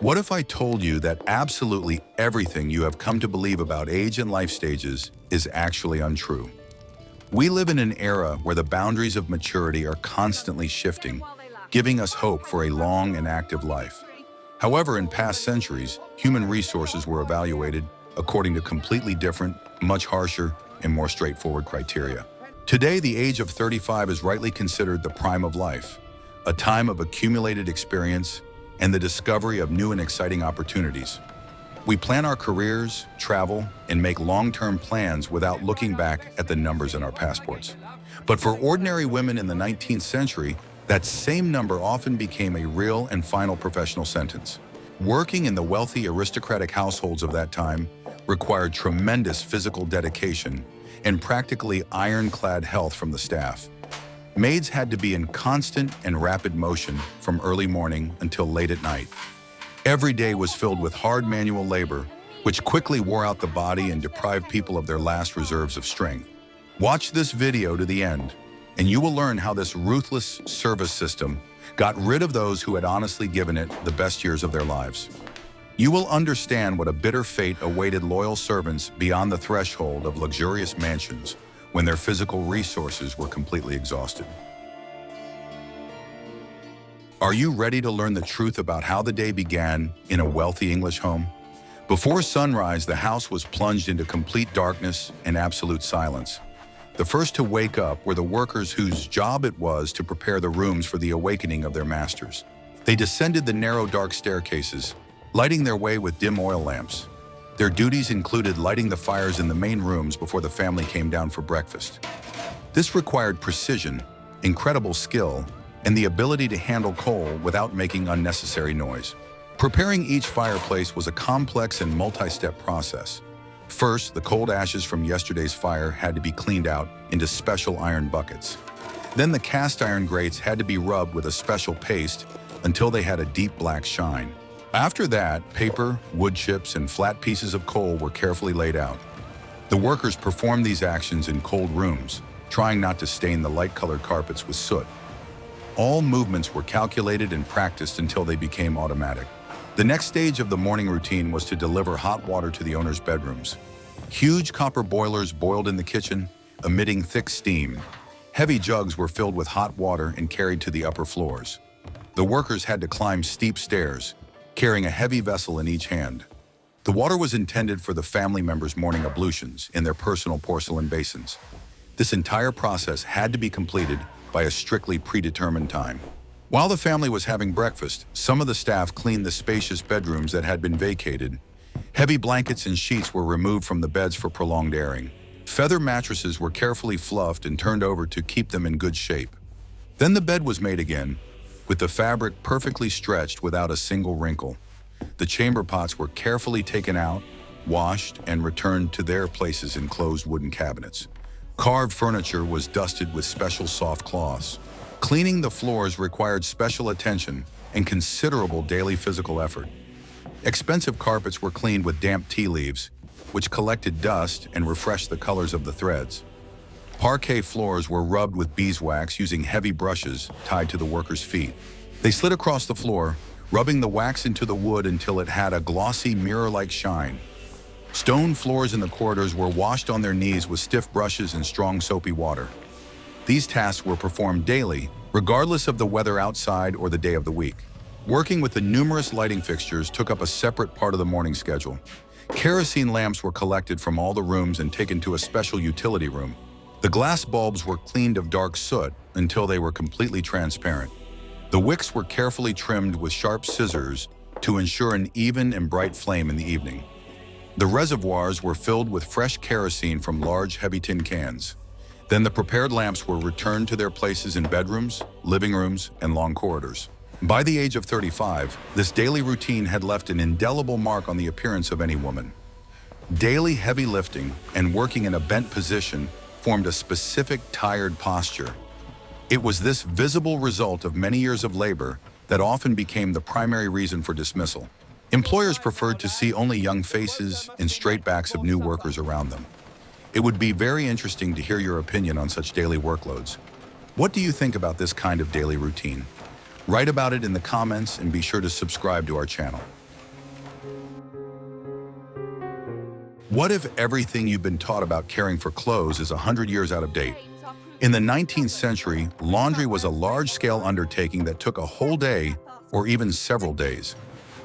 What if I told you that absolutely everything you have come to believe about age and life stages is actually untrue? We live in an era where the boundaries of maturity are constantly shifting, giving us hope for a long and active life. However, in past centuries, human resources were evaluated according to completely different, much harsher, and more straightforward criteria. Today, the age of 35 is rightly considered the prime of life, a time of accumulated experience and the discovery of new and exciting opportunities. We plan our careers, travel, and make long-term plans without looking back at the numbers in our passports. But for ordinary women in the 19th century, that same number often became a real and final professional sentence. Working in the wealthy aristocratic households of that time required tremendous physical dedication and practically ironclad health from the staff. Maids had to be in constant and rapid motion from early morning until late at night. Every day was filled with hard manual labor, which quickly wore out the body and deprived people of their last reserves of strength. Watch this video to the end, and you will learn how this ruthless service system got rid of those who had honestly given it the best years of their lives. You will understand what a bitter fate awaited loyal servants beyond the threshold of luxurious mansions when their physical resources were completely exhausted. Are you ready to learn the truth about how the day began in a wealthy English home? Before sunrise, the house was plunged into complete darkness and absolute silence. The first to wake up were the workers whose job it was to prepare the rooms for the awakening of their masters. They descended the narrow, dark staircases, lighting their way with dim oil lamps. Their duties included lighting the fires in the main rooms before the family came down for breakfast. This required precision, incredible skill, and the ability to handle coal without making unnecessary noise. Preparing each fireplace was a complex and multi-step process. First, the cold ashes from yesterday's fire had to be cleaned out into special iron buckets. Then the cast iron grates had to be rubbed with a special paste until they had a deep black shine. After that, paper, wood chips, and flat pieces of coal were carefully laid out. The workers performed these actions in cold rooms, trying not to stain the light-colored carpets with soot. All movements were calculated and practiced until they became automatic. The next stage of the morning routine was to deliver hot water to the owners' bedrooms. Huge copper boilers boiled in the kitchen, emitting thick steam. Heavy jugs were filled with hot water and carried to the upper floors. The workers had to climb steep stairs, carrying a heavy vessel in each hand. The water was intended for the family members' morning ablutions in their personal porcelain basins. This entire process had to be completed by a strictly predetermined time. While the family was having breakfast, some of the staff cleaned the spacious bedrooms that had been vacated. Heavy blankets and sheets were removed from the beds for prolonged airing. Feather mattresses were carefully fluffed and turned over to keep them in good shape. Then the bed was made again, with the fabric perfectly stretched without a single wrinkle. The chamber pots were carefully taken out, washed, and returned to their places in closed wooden cabinets. Carved furniture was dusted with special soft cloths. Cleaning the floors required special attention and considerable daily physical effort. Expensive carpets were cleaned with damp tea leaves, which collected dust and refreshed the colors of the threads. Parquet floors were rubbed with beeswax using heavy brushes tied to the workers' feet. They slid across the floor, rubbing the wax into the wood until it had a glossy, mirror-like shine. Stone floors in the corridors were washed on their knees with stiff brushes and strong soapy water. These tasks were performed daily, regardless of the weather outside or the day of the week. Working with the numerous lighting fixtures took up a separate part of the morning schedule. Kerosene lamps were collected from all the rooms and taken to a special utility room. The glass bulbs were cleaned of dark soot until they were completely transparent. The wicks were carefully trimmed with sharp scissors to ensure an even and bright flame in the evening. The reservoirs were filled with fresh kerosene from large, heavy tin cans. Then the prepared lamps were returned to their places in bedrooms, living rooms, and long corridors. By the age of 35, this daily routine had left an indelible mark on the appearance of any woman. Daily heavy lifting and working in a bent position formed a specific tired posture. It was this visible result of many years of labor that often became the primary reason for dismissal. Employers preferred to see only young faces and straight backs of new workers around them. It would be very interesting to hear your opinion on such daily workloads. What do you think about this kind of daily routine? Write about it in the comments and be sure to subscribe to our channel. What if everything you've been taught about caring for clothes is 100 years out of date? In the 19th century, laundry was a large-scale undertaking that took a whole day or even several days.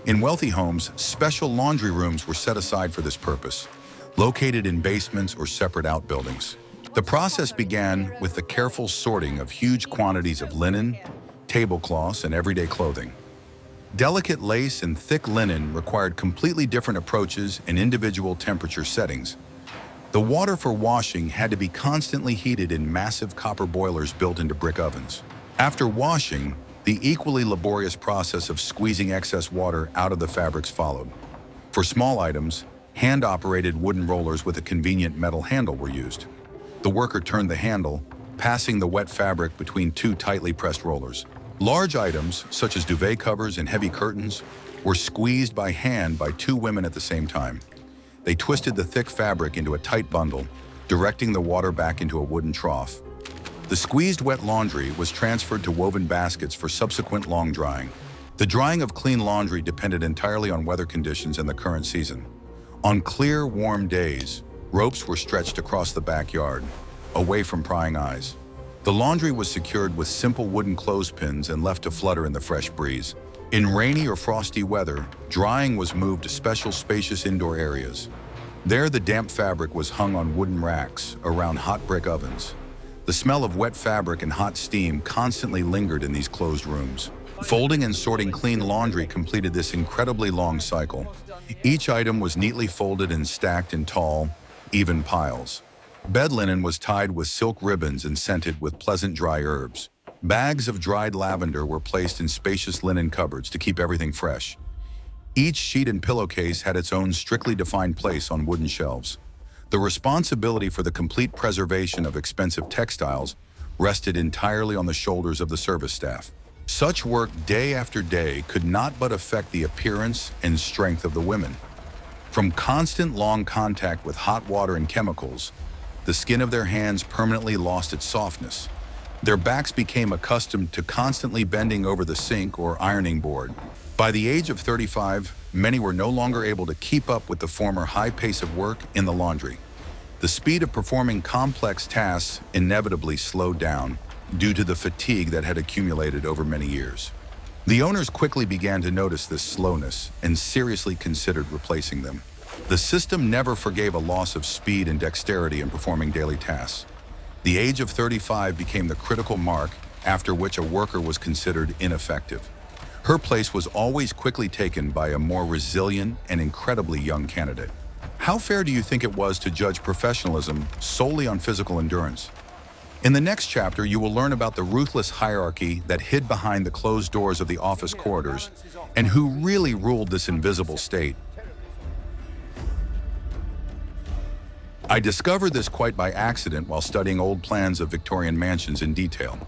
In wealthy homes, special laundry rooms were set aside for this purpose, located in basements or separate outbuildings. The process began with the careful sorting of huge quantities of linen, tablecloths, and everyday clothing. Delicate lace and thick linen required completely different approaches and individual temperature settings. The water for washing had to be constantly heated in massive copper boilers built into brick ovens. After washing, the equally laborious process of squeezing excess water out of the fabrics followed. For small items, hand-operated wooden rollers with a convenient metal handle were used. The worker turned the handle, passing the wet fabric between two tightly pressed rollers. Large items, such as duvet covers and heavy curtains, were squeezed by hand by two women at the same time. They twisted the thick fabric into a tight bundle, directing the water back into a wooden trough. The squeezed wet laundry was transferred to woven baskets for subsequent long drying. The drying of clean laundry depended entirely on weather conditions and the current season. On clear, warm days, ropes were stretched across the backyard, away from prying eyes. The laundry was secured with simple wooden clothespins and left to flutter in the fresh breeze. In rainy or frosty weather, drying was moved to special spacious indoor areas. There, the damp fabric was hung on wooden racks around hot brick ovens. The smell of wet fabric and hot steam constantly lingered in these closed rooms. Folding and sorting clean laundry completed this incredibly long cycle. Each item was neatly folded and stacked in tall, even piles. Bed linen was tied with silk ribbons and scented with pleasant dry herbs. Bags of dried lavender were placed in spacious linen cupboards to keep everything fresh. Each sheet and pillowcase had its own strictly defined place on wooden shelves. The responsibility for the complete preservation of expensive textiles rested entirely on the shoulders of the service staff. Such work day after day could not but affect the appearance and strength of the women. From constant long contact with hot water and chemicals, the skin of their hands permanently lost its softness. Their backs became accustomed to constantly bending over the sink or ironing board. By the age of 35, many were no longer able to keep up with the former high pace of work in the laundry. The speed of performing complex tasks inevitably slowed down due to the fatigue that had accumulated over many years. The owners quickly began to notice this slowness and seriously considered replacing them. The system never forgave a loss of speed and dexterity in performing daily tasks. The age of 35 became the critical mark after which a worker was considered ineffective. Her place was always quickly taken by a more resilient and incredibly young candidate. How fair do you think it was to judge professionalism solely on physical endurance? In the next chapter, you will learn about the ruthless hierarchy that hid behind the closed doors of the office corridors and who really ruled this invisible state. I discovered this quite by accident while studying old plans of Victorian mansions in detail.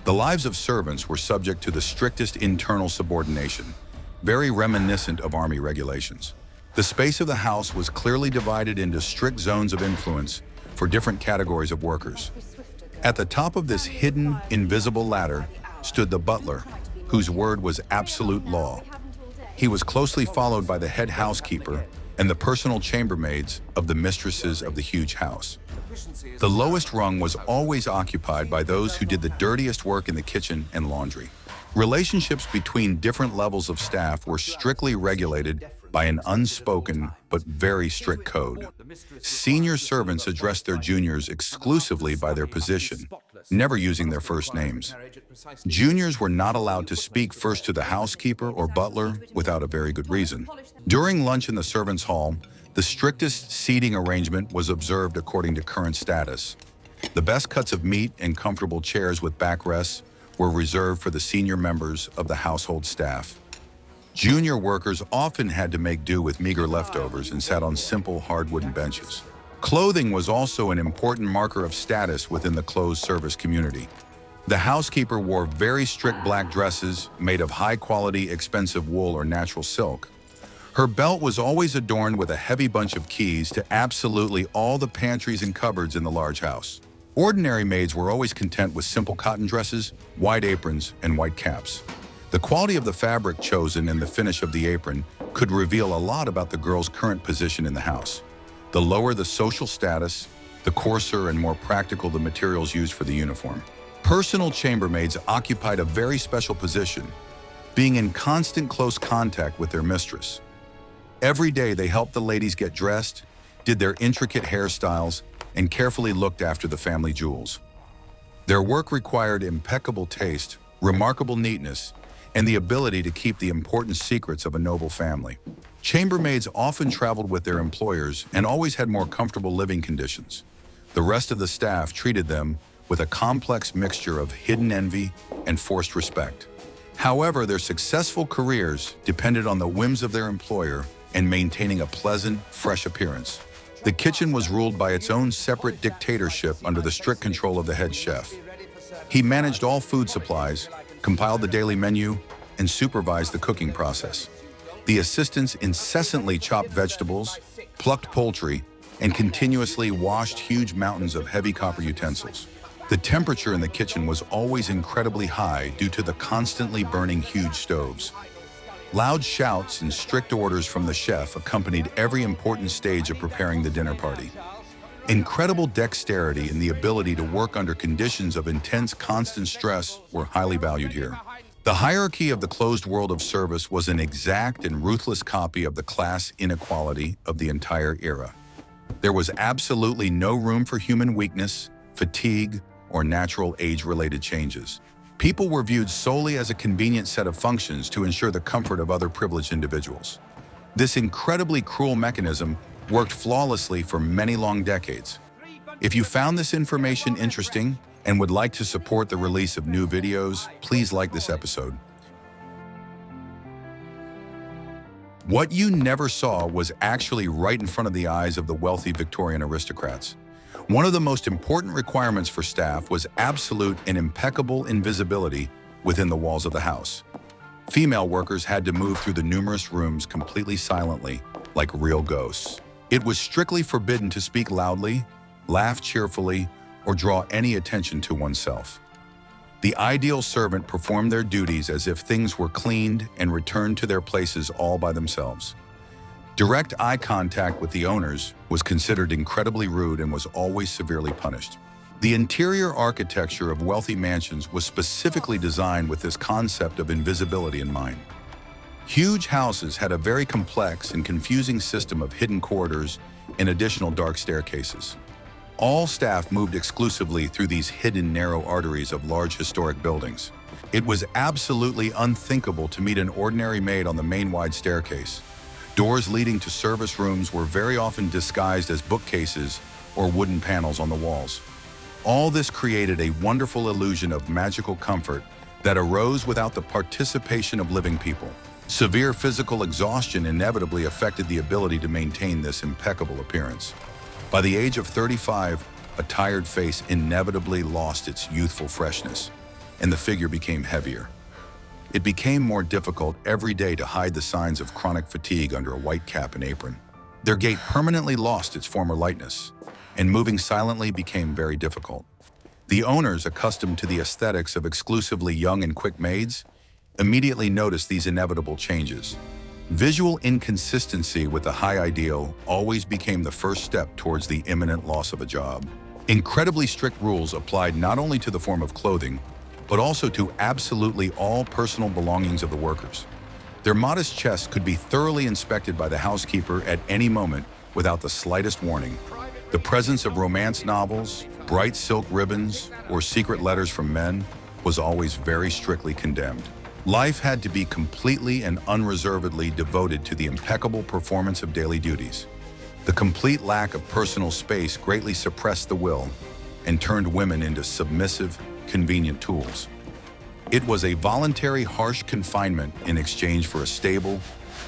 The lives of servants were subject to the strictest internal subordination, very reminiscent of army regulations. The space of the house was clearly divided into strict zones of influence for different categories of workers. At the top of this hidden, invisible ladder stood the butler, whose word was absolute law. He was closely followed by the head housekeeper and the personal chambermaids of the mistresses of the huge house. The lowest rung was always occupied by those who did the dirtiest work in the kitchen and laundry. Relationships between different levels of staff were strictly regulated by an unspoken but very strict code. Senior servants addressed their juniors exclusively by their position, never using their first names. Juniors were not allowed to speak first to the housekeeper or butler without a very good reason. During lunch in the servants' hall, the strictest seating arrangement was observed according to current status. The best cuts of meat and comfortable chairs with backrests were reserved for the senior members of the household staff. Junior workers often had to make do with meager leftovers and sat on simple hard wooden benches. Clothing was also an important marker of status within the closed service community. The housekeeper wore very strict black dresses made of high-quality, expensive wool or natural silk. Her belt was always adorned with a heavy bunch of keys to absolutely all the pantries and cupboards in the large house. Ordinary maids were always content with simple cotton dresses, white aprons, and white caps. The quality of the fabric chosen and the finish of the apron could reveal a lot about the girl's current position in the house. The lower the social status, the coarser and more practical the materials used for the uniform. Personal chambermaids occupied a very special position, being in constant close contact with their mistress. Every day they helped the ladies get dressed, did their intricate hairstyles, and carefully looked after the family jewels. Their work required impeccable taste, remarkable neatness, and the ability to keep the important secrets of a noble family. Chambermaids often traveled with their employers and always had more comfortable living conditions. The rest of the staff treated them with a complex mixture of hidden envy and forced respect. However, their successful careers depended on the whims of their employer and maintaining a pleasant, fresh appearance. The kitchen was ruled by its own separate dictatorship under the strict control of the head chef. He managed all food supplies, compiled the daily menu, and supervised the cooking process. The assistants incessantly chopped vegetables, plucked poultry, and continuously washed huge mountains of heavy copper utensils. The temperature in the kitchen was always incredibly high due to the constantly burning huge stoves. Loud shouts and strict orders from the chef accompanied every important stage of preparing the dinner party. Incredible dexterity and the ability to work under conditions of intense, constant stress were highly valued here. The hierarchy of the closed world of service was an exact and ruthless copy of the class inequality of the entire era. There was absolutely no room for human weakness, fatigue, or natural age-related changes. People were viewed solely as a convenient set of functions to ensure the comfort of other privileged individuals. This incredibly cruel mechanism worked flawlessly for many long decades. If you found this information interesting and would like to support the release of new videos, please like this episode. What you never saw was actually right in front of the eyes of the wealthy Victorian aristocrats. One of the most important requirements for staff was absolute and impeccable invisibility within the walls of the house. Female workers had to move through the numerous rooms completely silently, like real ghosts. It was strictly forbidden to speak loudly, laugh cheerfully, or draw any attention to oneself. The ideal servant performed their duties as if things were cleaned and returned to their places all by themselves. Direct eye contact with the owners was considered incredibly rude and was always severely punished. The interior architecture of wealthy mansions was specifically designed with this concept of invisibility in mind. Huge houses had a very complex and confusing system of hidden corridors and additional dark staircases. All staff moved exclusively through these hidden narrow arteries of large historic buildings. It was absolutely unthinkable to meet an ordinary maid on the main wide staircase. Doors leading to service rooms were very often disguised as bookcases or wooden panels on the walls. All this created a wonderful illusion of magical comfort that arose without the participation of living people. Severe physical exhaustion inevitably affected the ability to maintain this impeccable appearance. By the age of 35, a tired face inevitably lost its youthful freshness, and the figure became heavier. It became more difficult every day to hide the signs of chronic fatigue under a white cap and apron. Their gait permanently lost its former lightness, and moving silently became very difficult. The owners, accustomed to the aesthetics of exclusively young and quick maids, immediately noticed these inevitable changes. Visual inconsistency with the high ideal always became the first step towards the imminent loss of a job. Incredibly strict rules applied not only to the form of clothing, but also to absolutely all personal belongings of the workers. Their modest chests could be thoroughly inspected by the housekeeper at any moment without the slightest warning. The presence of romance novels, bright silk ribbons, or secret letters from men was always very strictly condemned. Life had to be completely and unreservedly devoted to the impeccable performance of daily duties. The complete lack of personal space greatly suppressed the will and turned women into submissive, convenient tools. It was a voluntary, harsh confinement in exchange for a stable,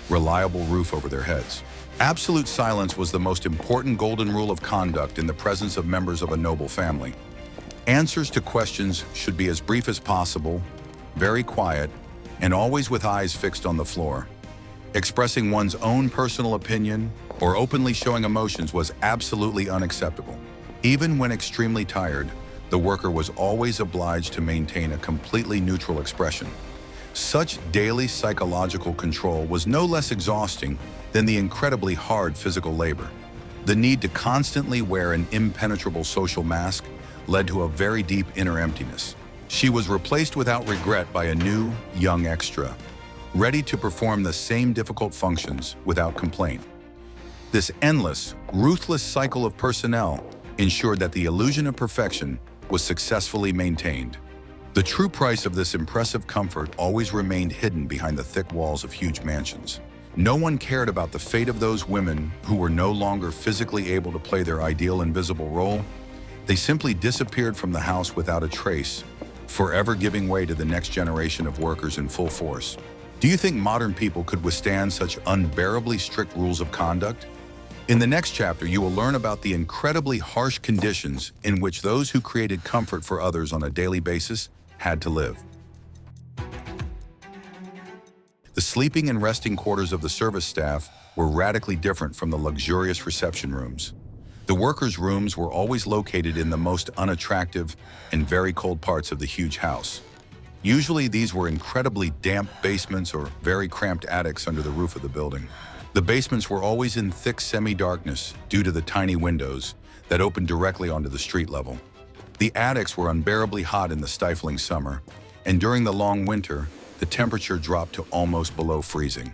reliable roof over their heads. Absolute silence was the most important golden rule of conduct in the presence of members of a noble family. Answers to questions should be as brief as possible, very quiet, and always with eyes fixed on the floor. Expressing one's own personal opinion or openly showing emotions was absolutely unacceptable. Even when extremely tired, the worker was always obliged to maintain a completely neutral expression. Such daily psychological control was no less exhausting than the incredibly hard physical labor. The need to constantly wear an impenetrable social mask led to a very deep inner emptiness. She was replaced without regret by a new, young extra, ready to perform the same difficult functions without complaint. This endless, ruthless cycle of personnel ensured that the illusion of perfection was successfully maintained. The true price of this impressive comfort always remained hidden behind the thick walls of huge mansions. No one cared about the fate of those women who were no longer physically able to play their ideal invisible role. They simply disappeared from the house without a trace, forever giving way to the next generation of workers in full force. Do you think modern people could withstand such unbearably strict rules of conduct? In the next chapter, you will learn about the incredibly harsh conditions in which those who created comfort for others on a daily basis had to live. The sleeping and resting quarters of the service staff were radically different from the luxurious reception rooms. The workers' rooms were always located in the most unattractive and very cold parts of the huge house. Usually these were incredibly damp basements or very cramped attics under the roof of the building. The basements were always in thick semi-darkness due to the tiny windows that opened directly onto the street level. The attics were unbearably hot in the stifling summer, and during the long winter, the temperature dropped to almost below freezing.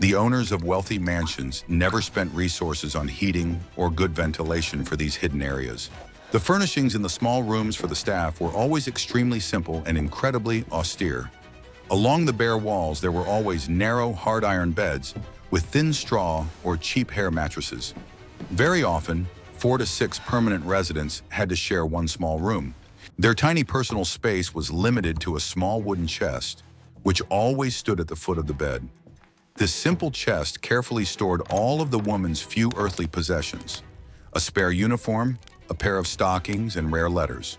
The owners of wealthy mansions never spent resources on heating or good ventilation for these hidden areas. The furnishings in the small rooms for the staff were always extremely simple and incredibly austere. Along the bare walls, there were always narrow, hard iron beds with thin straw or cheap hair mattresses. Very often, 4 to 6 permanent residents had to share one small room. Their tiny personal space was limited to a small wooden chest, which always stood at the foot of the bed. This simple chest carefully stored all of the woman's few earthly possessions: a spare uniform, a pair of stockings, and rare letters.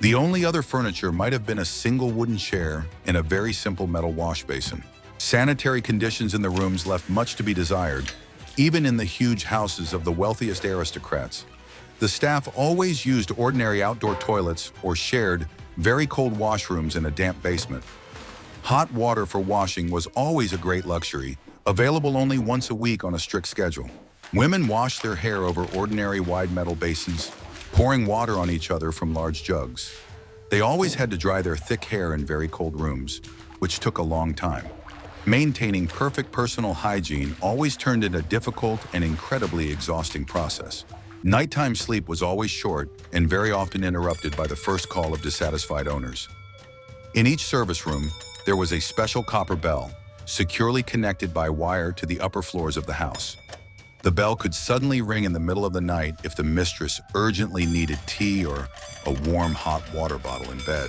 The only other furniture might have been a single wooden chair and a very simple metal wash basin. Sanitary conditions in the rooms left much to be desired, even in the huge houses of the wealthiest aristocrats. The staff always used ordinary outdoor toilets or shared very cold washrooms in a damp basement. Hot water for washing was always a great luxury, available only once a week on a strict schedule. Women washed their hair over ordinary wide metal basins, pouring water on each other from large jugs. They always had to dry their thick hair in very cold rooms, which took a long time. Maintaining perfect personal hygiene always turned into a difficult and incredibly exhausting process. Nighttime sleep was always short and very often interrupted by the first call of dissatisfied owners. In each service room, there was a special copper bell, securely connected by wire to the upper floors of the house. The bell could suddenly ring in the middle of the night if the mistress urgently needed tea or a warm hot water bottle in bed.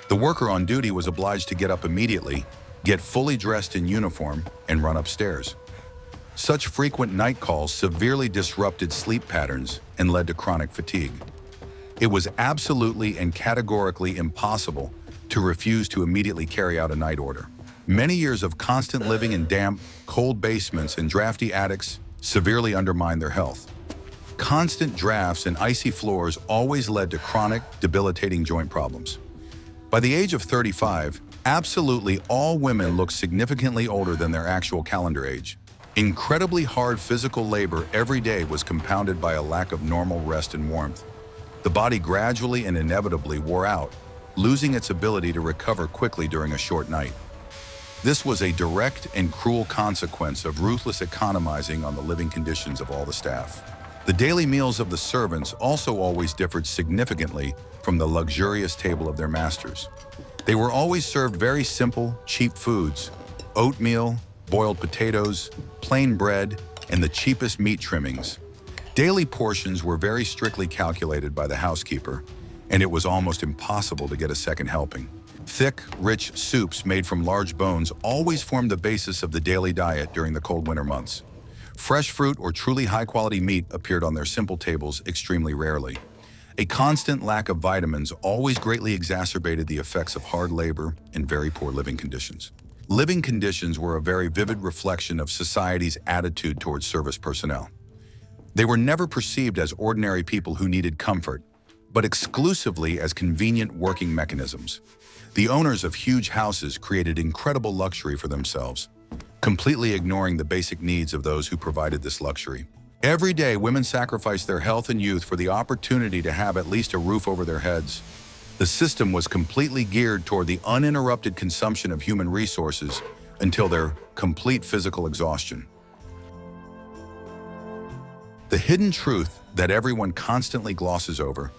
The worker on duty was obliged to get up immediately, get fully dressed in uniform, and run upstairs. Such frequent night calls severely disrupted sleep patterns and led to chronic fatigue. It was absolutely and categorically impossible to refuse to immediately carry out a night order. Many years of constant living in damp, cold basements and drafty attics severely undermined their health. Constant drafts and icy floors always led to chronic, debilitating joint problems. By the age of 35, absolutely all women looked significantly older than their actual calendar age. Incredibly hard physical labor every day was compounded by a lack of normal rest and warmth. The body gradually and inevitably wore out, losing its ability to recover quickly during a short night. This was a direct and cruel consequence of ruthless economizing on the living conditions of all the staff. The daily meals of the servants also always differed significantly from the luxurious table of their masters. They were always served very simple, cheap foods: oatmeal, boiled potatoes, plain bread, and the cheapest meat trimmings. Daily portions were very strictly calculated by the housekeeper, and it was almost impossible to get a second helping. Thick, rich soups made from large bones always formed the basis of the daily diet during the cold winter months. Fresh fruit or truly high-quality meat appeared on their simple tables extremely rarely. A constant lack of vitamins always greatly exacerbated the effects of hard labor and very poor living conditions. Living conditions were a very vivid reflection of society's attitude towards service personnel. They were never perceived as ordinary people who needed comfort, but exclusively as convenient working mechanisms. The owners of huge houses created incredible luxury for themselves, completely ignoring the basic needs of those who provided this luxury. Every day, women sacrificed their health and youth for the opportunity to have at least a roof over their heads. The system was completely geared toward the uninterrupted consumption of human resources until their complete physical exhaustion. The hidden truth that everyone constantly glosses over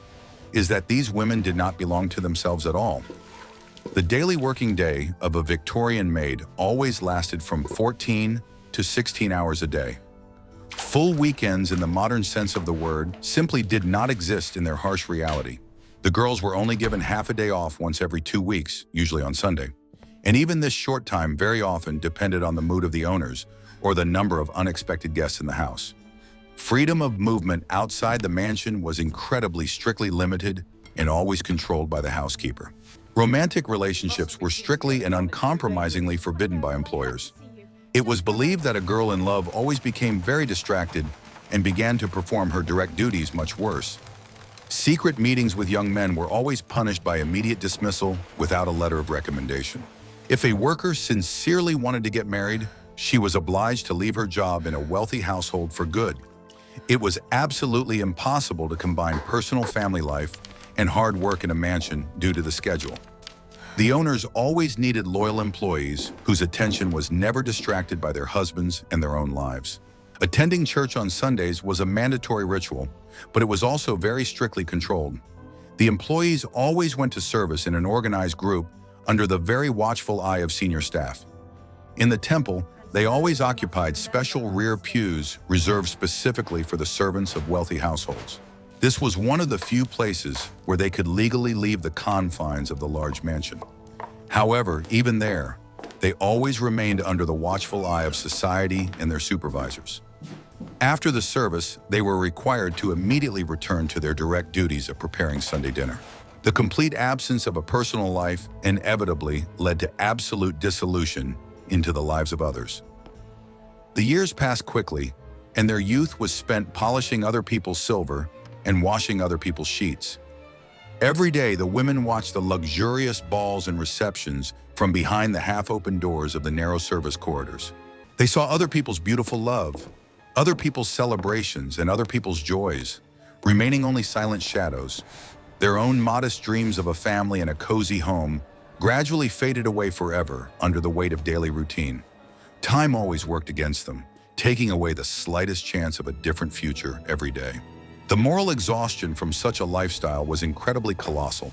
is that these women did not belong to themselves at all. The daily working day of a Victorian maid always lasted from 14 to 16 hours a day. Full weekends in the modern sense of the word simply did not exist in their harsh reality. The girls were only given half a day off once every 2 weeks, usually on Sunday. And even this short time very often depended on the mood of the owners or the number of unexpected guests in the house. Freedom of movement outside the mansion was incredibly strictly limited and always controlled by the housekeeper. Romantic relationships were strictly and uncompromisingly forbidden by employers. It was believed that a girl in love always became very distracted and began to perform her direct duties much worse. Secret meetings with young men were always punished by immediate dismissal without a letter of recommendation. If a worker sincerely wanted to get married, she was obliged to leave her job in a wealthy household for good. It was absolutely impossible to combine personal family life and hard work in a mansion due to the schedule. The owners always needed loyal employees whose attention was never distracted by their husbands and their own lives. Attending church on Sundays was a mandatory ritual, but it was also very strictly controlled. The employees always went to service in an organized group under the very watchful eye of senior staff. In the temple, they always occupied special rear pews reserved specifically for the servants of wealthy households. This was one of the few places where they could legally leave the confines of the large mansion. However, even there, they always remained under the watchful eye of society and their supervisors. After the service, they were required to immediately return to their direct duties of preparing Sunday dinner. The complete absence of a personal life inevitably led to absolute dissolution into the lives of others. The years passed quickly, and their youth was spent polishing other people's silver and washing other people's sheets. Every day, the women watched the luxurious balls and receptions from behind the half-open doors of the narrow service corridors. They saw other people's beautiful love, other people's celebrations, and other people's joys, remaining only silent shadows. Their own modest dreams of a family and a cozy home gradually faded away forever under the weight of daily routine. Time always worked against them, taking away the slightest chance of a different future every day. The moral exhaustion from such a lifestyle was incredibly colossal.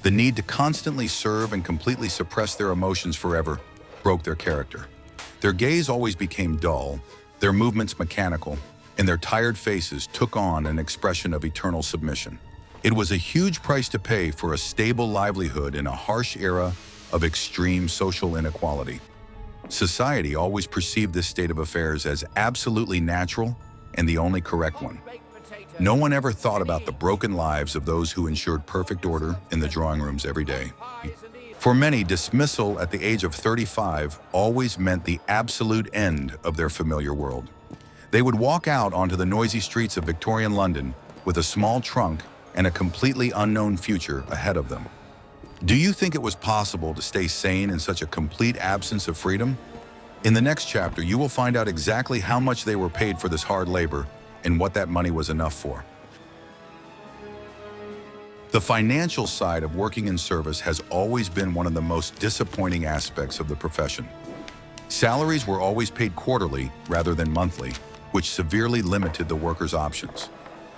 The need to constantly serve and completely suppress their emotions forever broke their character. Their gaze always became dull, their movements mechanical, and their tired faces took on an expression of eternal submission. It was a huge price to pay for a stable livelihood in a harsh era of extreme social inequality. Society always perceived this state of affairs as absolutely natural and the only correct one. No one ever thought about the broken lives of those who ensured perfect order in the drawing rooms every day. For many, dismissal at the age of 35 always meant the absolute end of their familiar world. They would walk out onto the noisy streets of Victorian London with a small trunk and a completely unknown future ahead of them. Do you think it was possible to stay sane in such a complete absence of freedom? In the next chapter, you will find out exactly how much they were paid for this hard labor and what that money was enough for. The financial side of working in service has always been one of the most disappointing aspects of the profession. Salaries were always paid quarterly rather than monthly, which severely limited the workers' options.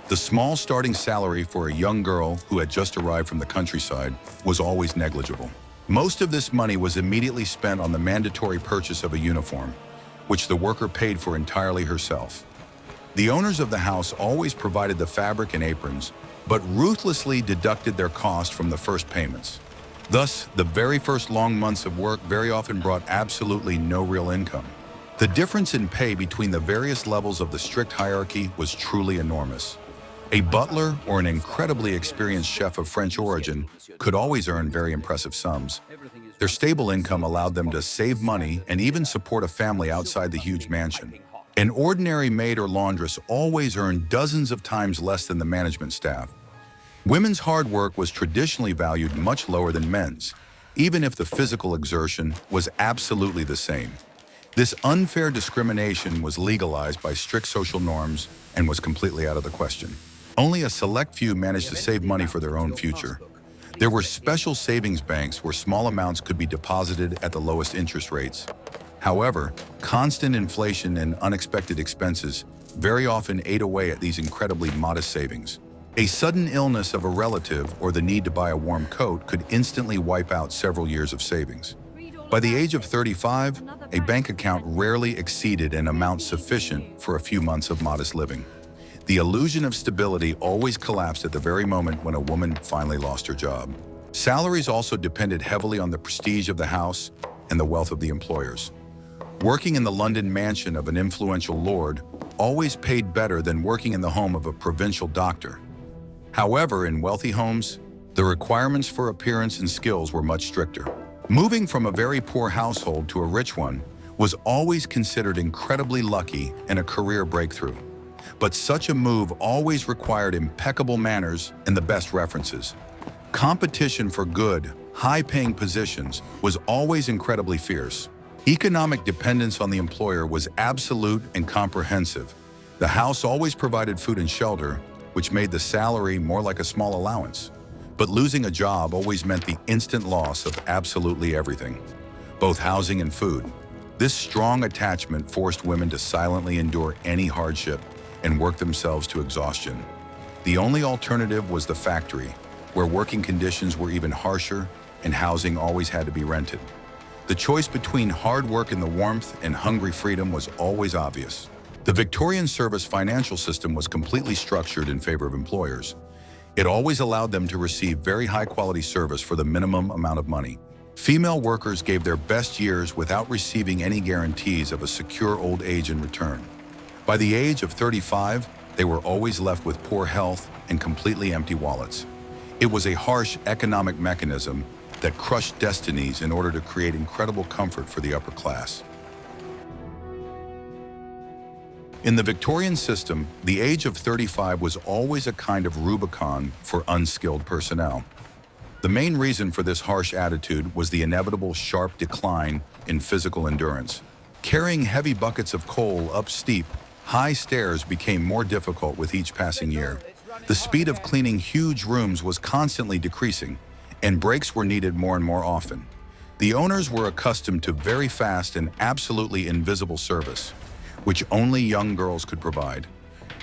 The small starting salary for a young girl who had just arrived from the countryside was always negligible. Most of this money was immediately spent on the mandatory purchase of a uniform, which the worker paid for entirely herself. The owners of the house always provided the fabric and aprons, but ruthlessly deducted their cost from the first payments. Thus, the very first long months of work very often brought absolutely no real income. The difference in pay between the various levels of the strict hierarchy was truly enormous. A butler or an incredibly experienced chef of French origin could always earn very impressive sums. Their stable income allowed them to save money and even support a family outside the huge mansion. An ordinary maid or laundress always earned dozens of times less than the management staff. Women's hard work was traditionally valued much lower than men's, even if the physical exertion was absolutely the same. This unfair discrimination was legalized by strict social norms and was completely out of the question. Only a select few managed to save money for their own future. There were special savings banks where small amounts could be deposited at the lowest interest rates. However, constant inflation and unexpected expenses very often ate away at these incredibly modest savings. A sudden illness of a relative or the need to buy a warm coat could instantly wipe out several years of savings. By the age of 35, a bank account rarely exceeded an amount sufficient for a few months of modest living. The illusion of stability always collapsed at the very moment when a woman finally lost her job. Salaries also depended heavily on the prestige of the house and the wealth of the employers. Working in the London mansion of an influential lord always paid better than working in the home of a provincial doctor. However, in wealthy homes, the requirements for appearance and skills were much stricter. Moving from a very poor household to a rich one was always considered incredibly lucky and a career breakthrough. But such a move always required impeccable manners and the best references. Competition for good, high-paying positions was always incredibly fierce. Economic dependence on the employer was absolute and comprehensive. The house always provided food and shelter, which made the salary more like a small allowance. But losing a job always meant the instant loss of absolutely everything, both housing and food. This strong attachment forced women to silently endure any hardship and work themselves to exhaustion. The only alternative was the factory, where working conditions were even harsher and housing always had to be rented. The choice between hard work in the warmth and hungry freedom was always obvious. The Victorian service financial system was completely structured in favor of employers. It always allowed them to receive very high-quality service for the minimum amount of money. Female workers gave their best years without receiving any guarantees of a secure old age in return. By the age of 35, they were always left with poor health and completely empty wallets. It was a harsh economic mechanism that crushed destinies in order to create incredible comfort for the upper class. In the Victorian system, the age of 35 was always a kind of Rubicon for unskilled personnel. The main reason for this harsh attitude was the inevitable sharp decline in physical endurance. Carrying heavy buckets of coal up steep, high stairs became more difficult with each passing year. The speed of cleaning huge rooms was constantly decreasing, and breaks were needed more and more often. The owners were accustomed to very fast and absolutely invisible service, which only young girls could provide.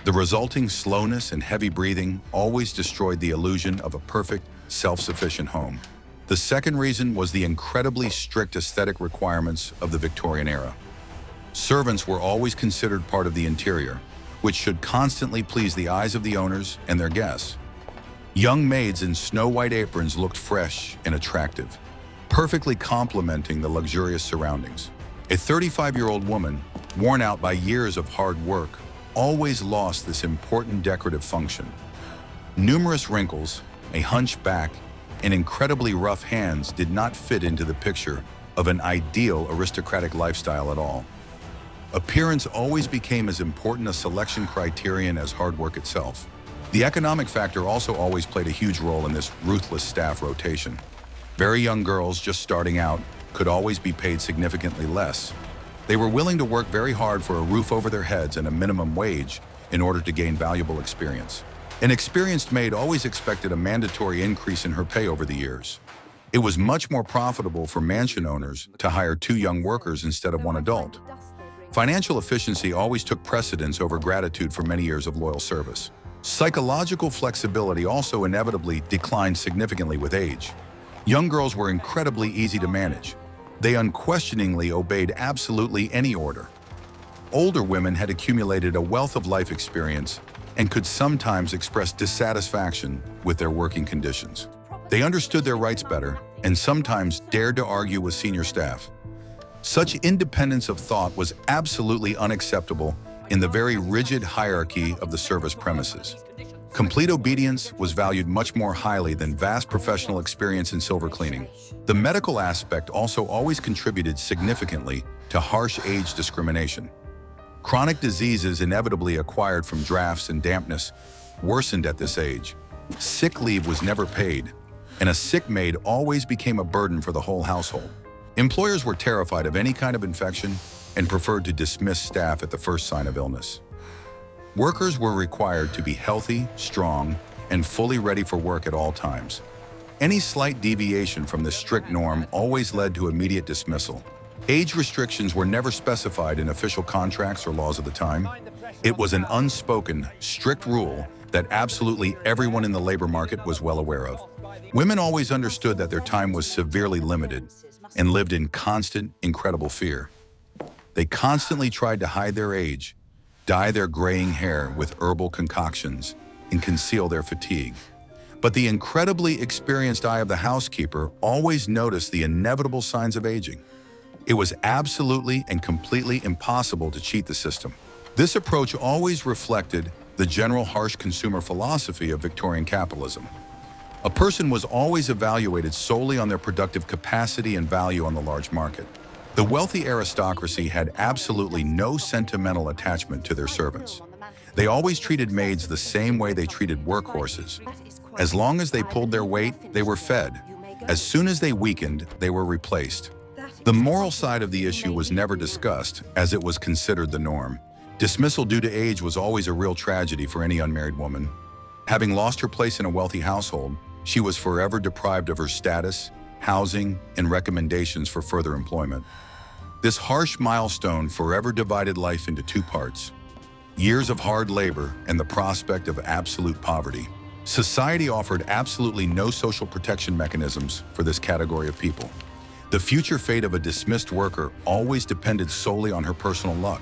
The resulting slowness and heavy breathing always destroyed the illusion of a perfect, self-sufficient home. The second reason was the incredibly strict aesthetic requirements of the Victorian era. Servants were always considered part of the interior, which should constantly please the eyes of the owners and their guests. Young maids in snow-white aprons looked fresh and attractive, perfectly complementing the luxurious surroundings. A 35-year-old woman, worn out by years of hard work, always lost this important decorative function. Numerous wrinkles, a hunched back, and incredibly rough hands did not fit into the picture of an ideal aristocratic lifestyle at all. Appearance always became as important a selection criterion as hard work itself. The economic factor also always played a huge role in this ruthless staff rotation. Very young girls just starting out could always be paid significantly less. They were willing to work very hard for a roof over their heads and a minimum wage in order to gain valuable experience. An experienced maid always expected a mandatory increase in her pay over the years. It was much more profitable for mansion owners to hire 2 young workers instead of 1 adult. Financial efficiency always took precedence over gratitude for many years of loyal service. Psychological flexibility also inevitably declined significantly with age. Young girls were incredibly easy to manage. They unquestioningly obeyed absolutely any order. Older women had accumulated a wealth of life experience and could sometimes express dissatisfaction with their working conditions. They understood their rights better and sometimes dared to argue with senior staff. Such independence of thought was absolutely unacceptable in the very rigid hierarchy of the service premises. Complete obedience was valued much more highly than vast professional experience in silver cleaning. The medical aspect also always contributed significantly to harsh age discrimination. Chronic diseases inevitably acquired from drafts and dampness worsened at this age. Sick leave was never paid, and a sick maid always became a burden for the whole household. Employers were terrified of any kind of infection and preferred to dismiss staff at the first sign of illness. Workers were required to be healthy, strong, and fully ready for work at all times. Any slight deviation from this strict norm always led to immediate dismissal. Age restrictions were never specified in official contracts or laws of the time. It was an unspoken, strict rule that absolutely everyone in the labor market was well aware of. Women always understood that their time was severely limited and lived in constant, incredible fear. They constantly tried to hide their age, dye their graying hair with herbal concoctions, and conceal their fatigue. But the incredibly experienced eye of the housekeeper always noticed the inevitable signs of aging. It was absolutely and completely impossible to cheat the system. This approach always reflected the general harsh consumer philosophy of Victorian capitalism. A person was always evaluated solely on their productive capacity and value on the large market. The wealthy aristocracy had absolutely no sentimental attachment to their servants. They always treated maids the same way they treated workhorses. As long as they pulled their weight, they were fed. As soon as they weakened, they were replaced. The moral side of the issue was never discussed, as it was considered the norm. Dismissal due to age was always a real tragedy for any unmarried woman. Having lost her place in a wealthy household, she was forever deprived of her status, housing, and recommendations for further employment. This harsh milestone forever divided life into two parts: years of hard labor and the prospect of absolute poverty. Society offered absolutely no social protection mechanisms for this category of people. The future fate of a dismissed worker always depended solely on her personal luck.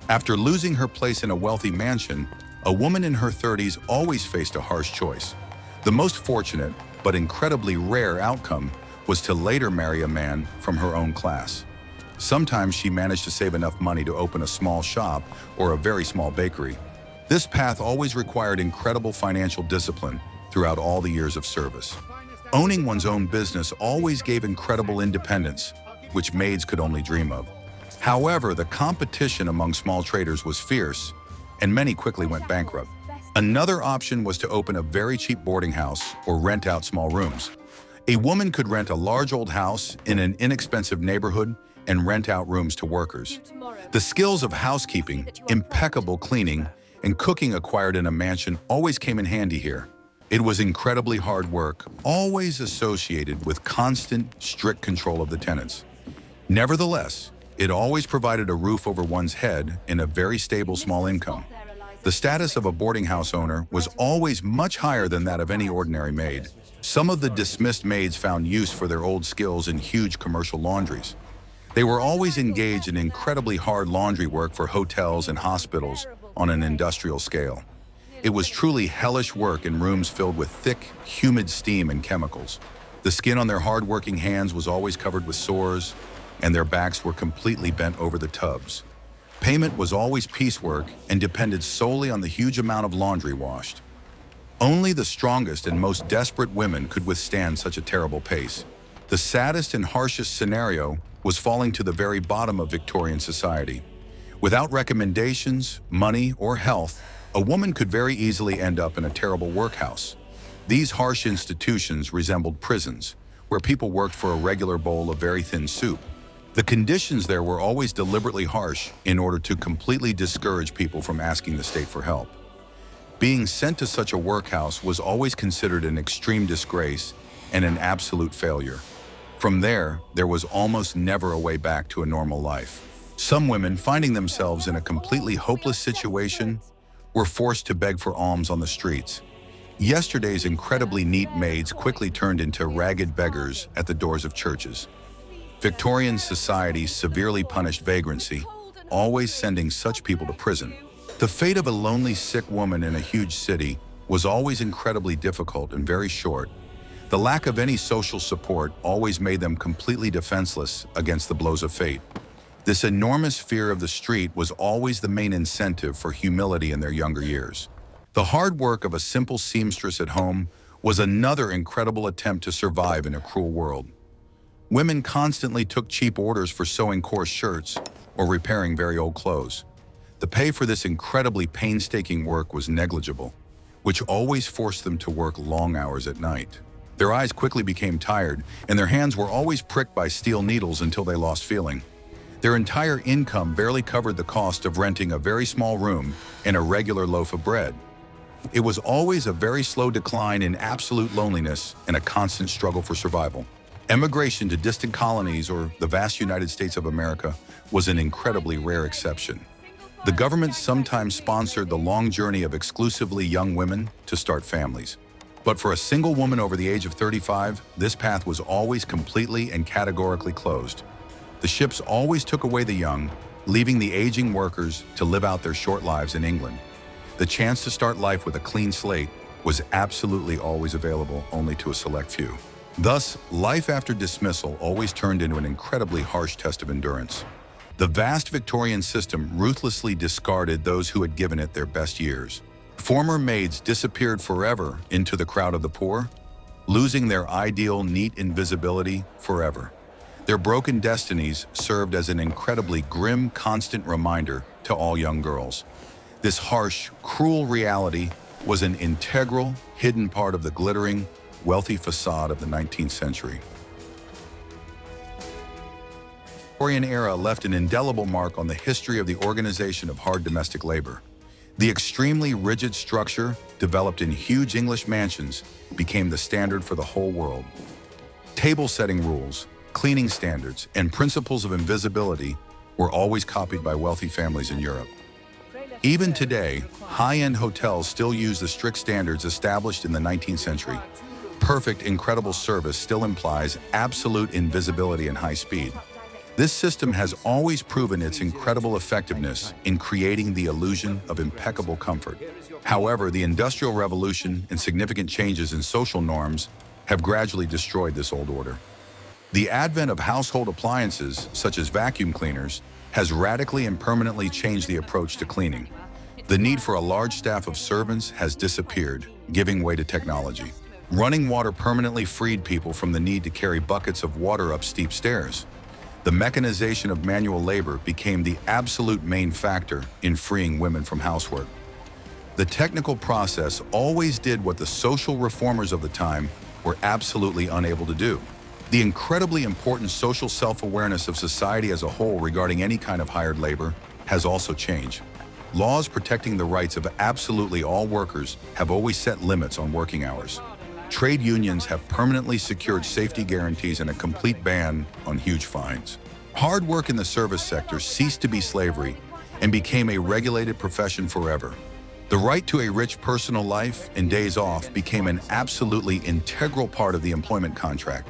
After losing her place in a wealthy mansion, a woman in her 30s always faced a harsh choice. The most fortunate, but incredibly rare outcome was to later marry a man from her own class. Sometimes she managed to save enough money to open a small shop or a very small bakery. This path always required incredible financial discipline throughout all the years of service. Owning one's own business always gave incredible independence, which maids could only dream of. However, the competition among small traders was fierce, and many quickly went bankrupt. Another option was to open a very cheap boarding house or rent out small rooms. A woman could rent a large old house in an inexpensive neighborhood and rent out rooms to workers. The skills of housekeeping, impeccable cleaning, and cooking acquired in a mansion always came in handy here. It was incredibly hard work, always associated with constant, strict control of the tenants. Nevertheless, it always provided a roof over one's head and a very stable small income. The status of a boarding house owner was always much higher than that of any ordinary maid. Some of the dismissed maids found use for their old skills in huge commercial laundries. They were always engaged in incredibly hard laundry work for hotels and hospitals on an industrial scale. It was truly hellish work in rooms filled with thick, humid steam and chemicals. The skin on their hard-working hands was always covered with sores, and their backs were completely bent over the tubs. Payment was always piecework and depended solely on the huge amount of laundry washed. Only the strongest and most desperate women could withstand such a terrible pace. The saddest and harshest scenario was falling to the very bottom of Victorian society. Without recommendations, money, or health, a woman could very easily end up in a terrible workhouse. These harsh institutions resembled prisons, where people worked for a regular bowl of very thin soup. The conditions there were always deliberately harsh in order to completely discourage people from asking the state for help. Being sent to such a workhouse was always considered an extreme disgrace and an absolute failure. From there was almost never a way back to a normal life. Some women, finding themselves in a completely hopeless situation, were forced to beg for alms on the streets. Yesterday's incredibly neat maids quickly turned into ragged beggars at the doors of churches. Victorian society severely punished vagrancy, always sending such people to prison. The fate of a lonely, sick woman in a huge city was always incredibly difficult and very short. The lack of any social support always made them completely defenseless against the blows of fate. This enormous fear of the street was always the main incentive for humility in their younger years. The hard work of a simple seamstress at home was another incredible attempt to survive in a cruel world. Women constantly took cheap orders for sewing coarse shirts or repairing very old clothes. The pay for this incredibly painstaking work was negligible, which always forced them to work long hours at night. Their eyes quickly became tired, and their hands were always pricked by steel needles until they lost feeling. Their entire income barely covered the cost of renting a very small room and a regular loaf of bread. It was always a very slow decline in absolute loneliness and a constant struggle for survival. Emigration to distant colonies or the vast United States of America was an incredibly rare exception. The government sometimes sponsored the long journey of exclusively young women to start families. But for a single woman over the age of 35, this path was always completely and categorically closed. The ships always took away the young, leaving the aging workers to live out their short lives in England. The chance to start life with a clean slate was absolutely always available only to a select few. Thus, life after dismissal always turned into an incredibly harsh test of endurance. The vast Victorian system ruthlessly discarded those who had given it their best years. Former maids disappeared forever into the crowd of the poor, losing their ideal neat invisibility forever. Their broken destinies served as an incredibly grim, constant reminder to all young girls. This harsh, cruel reality was an integral, hidden part of the glittering, wealthy facade of the 19th century. The Victorian era left an indelible mark on the history of the organization of hard domestic labor. The extremely rigid structure, developed in huge English mansions, became the standard for the whole world. Table-setting rules, cleaning standards, and principles of invisibility were always copied by wealthy families in Europe. Even today, high-end hotels still use the strict standards established in the 19th century. Perfect, incredible service still implies absolute invisibility and high speed. This system has always proven its incredible effectiveness in creating the illusion of impeccable comfort. However, the Industrial Revolution and significant changes in social norms have gradually destroyed this old order. The advent of household appliances, such as vacuum cleaners, has radically and permanently changed the approach to cleaning. The need for a large staff of servants has disappeared, giving way to technology. Running water permanently freed people from the need to carry buckets of water up steep stairs. The mechanization of manual labor became the absolute main factor in freeing women from housework. The technical process always did what the social reformers of the time were absolutely unable to do. The incredibly important social self-awareness of society as a whole regarding any kind of hired labor has also changed. Laws protecting the rights of absolutely all workers have always set limits on working hours. Trade unions have permanently secured safety guarantees and a complete ban on huge fines. Hard work in the service sector ceased to be slavery and became a regulated profession forever. The right to a rich personal life and days off became an absolutely integral part of the employment contract.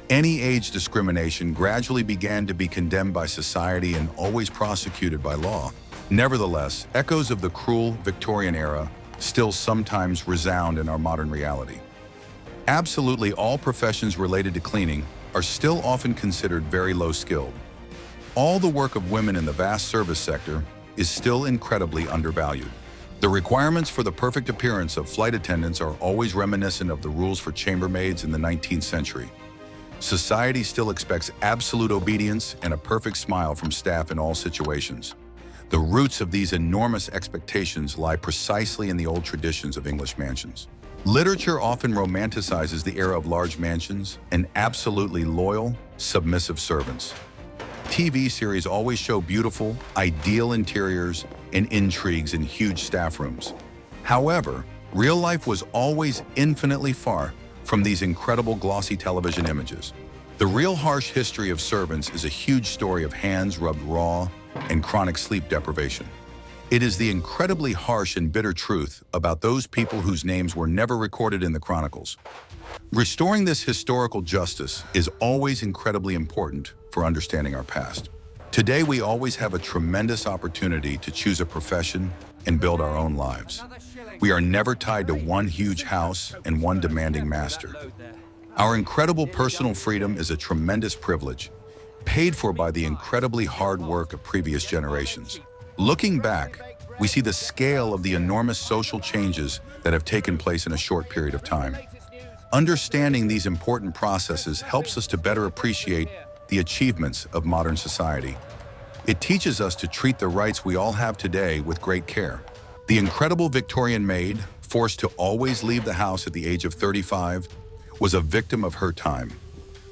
Any age discrimination gradually began to be condemned by society and always prosecuted by law. Nevertheless, echoes of the cruel Victorian era still sometimes resound in our modern reality. Absolutely all professions related to cleaning are still often considered very low-skilled. All the work of women in the vast service sector is still incredibly undervalued. The requirements for the perfect appearance of flight attendants are always reminiscent of the rules for chambermaids in the 19th century. Society still expects absolute obedience and a perfect smile from staff in all situations. The roots of these enormous expectations lie precisely in the old traditions of English mansions. Literature often romanticizes the era of large mansions and absolutely loyal, submissive servants. TV series always show beautiful, ideal interiors and intrigues in huge staff rooms. However, real life was always infinitely far from these incredible glossy television images. The real harsh history of servants is a huge story of hands rubbed raw and chronic sleep deprivation. It is the incredibly harsh and bitter truth about those people whose names were never recorded in the chronicles. Restoring this historical justice is always incredibly important for understanding our past. Today, we always have a tremendous opportunity to choose a profession and build our own lives. We are never tied to one huge house and one demanding master. Our incredible personal freedom is a tremendous privilege, paid for by the incredibly hard work of previous generations. Looking back, we see the scale of the enormous social changes that have taken place in a short period of time. Understanding these important processes helps us to better appreciate the achievements of modern society. It teaches us to treat the rights we all have today with great care. The incredible Victorian maid, forced to always leave the house at the age of 35, was a victim of her time.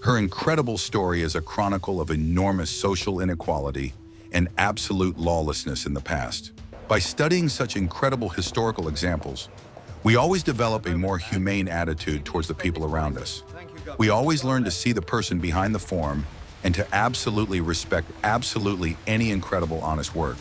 Her incredible story is a chronicle of enormous social inequality and absolute lawlessness in the past. By studying such incredible historical examples, we always develop a more humane attitude towards the people around us. We always learn to see the person behind the form and to absolutely respect absolutely any incredible honest work.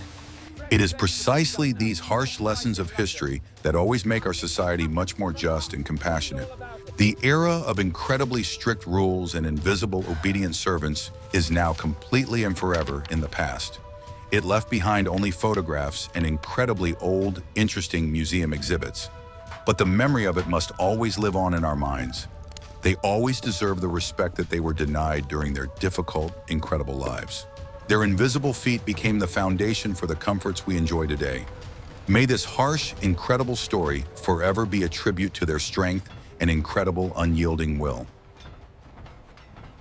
It is precisely these harsh lessons of history that always make our society much more just and compassionate. The era of incredibly strict rules and invisible obedient servants is now completely and forever in the past. It left behind only photographs and incredibly old, interesting museum exhibits. But the memory of it must always live on in our minds. They always deserve the respect that they were denied during their difficult, incredible lives. Their invisible feat became the foundation for the comforts we enjoy today. May this harsh, incredible story forever be a tribute to their strength and incredible, unyielding will.